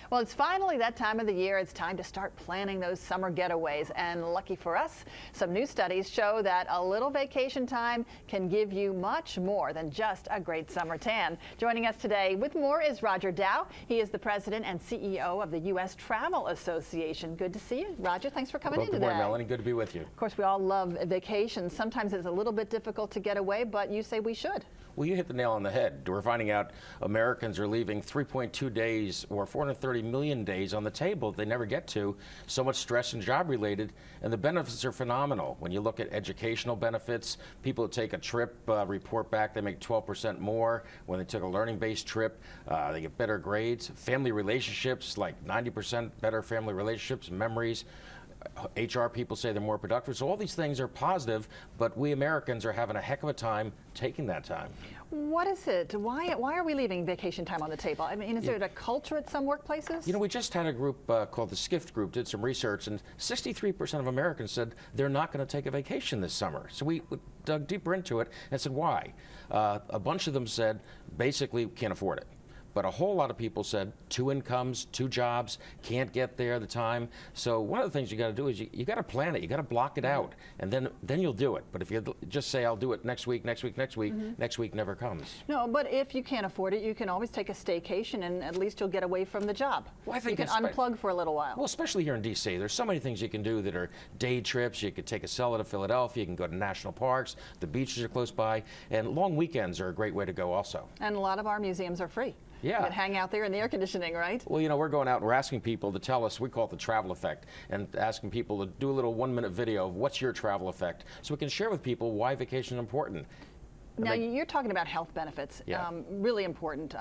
Well, it's finally that time of the year. It's time to start planning those summer getaways. And lucky for us, some new studies show that a little vacation time can give you much more than just a great summer tan. Joining us today with more is Roger Dow. He is the president and CEO of the U.S. Travel Association. Good to see you, Roger. Thanks for coming in today. Good morning, Melanie. Good to be with you. Of course, we all love vacations. Sometimes it's a little bit difficult to get away, but you say we should. Well, you hit the nail on the head. We're finding out Americans are leaving 3.2 days or 430 million days on the table they never get to. So much stress and job related, and the benefits are phenomenal. When you look at educational benefits, people who take a trip report back they make 12% more. When they took a learning-based trip, they get better grades. Family relationships, like 90% better family relationships, memories. HR people say they're more productive. So all these things are positive, but we Americans are having a heck of a time taking that time. What is it? Why are we leaving vacation time on the table? I mean, is there a culture at some workplaces? You know, we just had a group called the Skift Group, did some research, and 63% of Americans said they're not going to take a vacation this summer. So we dug deeper into it and said, why? A bunch of them said, basically, can't afford it. But a whole lot of people said 2 incomes, 2 jobs, can't get there the time. So one of the things you got to do is you got to plan it. You got to block it out, and then you'll do it. But if you just say I'll do it next week, next week never comes. No, but if you can't afford it, you can always take a staycation, and at least you'll get away from the job. Well, I think you can unplug for a little while. Well, especially here in D.C., there's so many things you can do that are day trips. You could take a cellar to Philadelphia. You can go to national parks. The beaches are close by, and long weekends are a great way to go also. And a lot of our museums are free. Yeah. You can hang out there in the air conditioning, right? Well, you know, we're going out and we're asking people to tell us, we call it the travel effect, and asking people to do a little 1-minute video of what's your travel effect, so we can share with people why vacation is important. Now, you're talking about health benefits, yeah. Really important.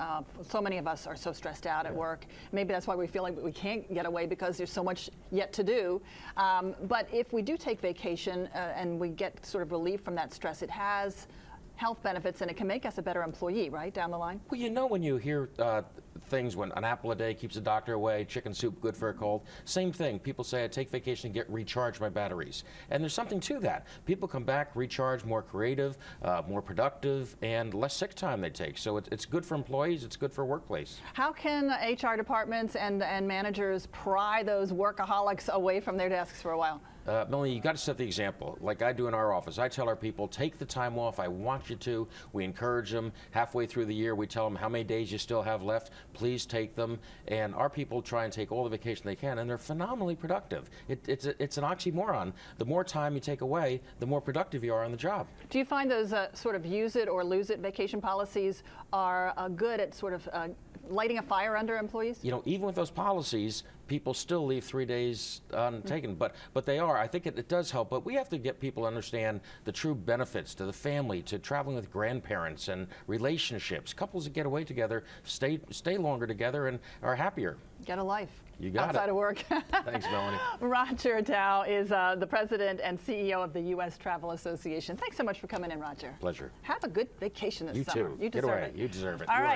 So many of us are so stressed out at work. Maybe that's why we feel like we can't get away, because there's so much yet to do. But if we do take vacation and we get sort of relief from that stress, it has health benefits, and it can make us a better employee, right, down the line? Well, you know, when you hear things, when an apple a day keeps the doctor away, chicken soup good for a cold, same thing. People say, I take vacation to recharge my batteries. And there's something to that. People come back, recharge, more creative, more productive, and less sick time they take. So it's good for employees, it's good for workplace. How can HR departments and managers pry those workaholics away from their desks for a while? Melanie, you got to set the example, like I do in our office. I tell our people, take the time off. I want you to. We encourage them. Halfway through the year, we tell them how many days you still have left. Please take them. And our people try and take all the vacation they can, and they're phenomenally productive. It's an oxymoron. The more time you take away, the more productive you are on the job. Do you find those sort of use it or lose it vacation policies are good at sort of lighting a fire under employees? You know, even with those policies, people still leave 3 days untaken, but they are. I think it does help, but we have to get people to understand the true benefits to the family, to traveling with grandparents and relationships. Couples that get away together stay longer together and are happier. Get a life. You got outside it. of work. Thanks, Melanie. Roger Dow is the president and CEO of the U.S. Travel Association. Thanks so much for coming in, Roger. Pleasure. Have a good vacation this summer. You too. You deserve it. You deserve it. All right.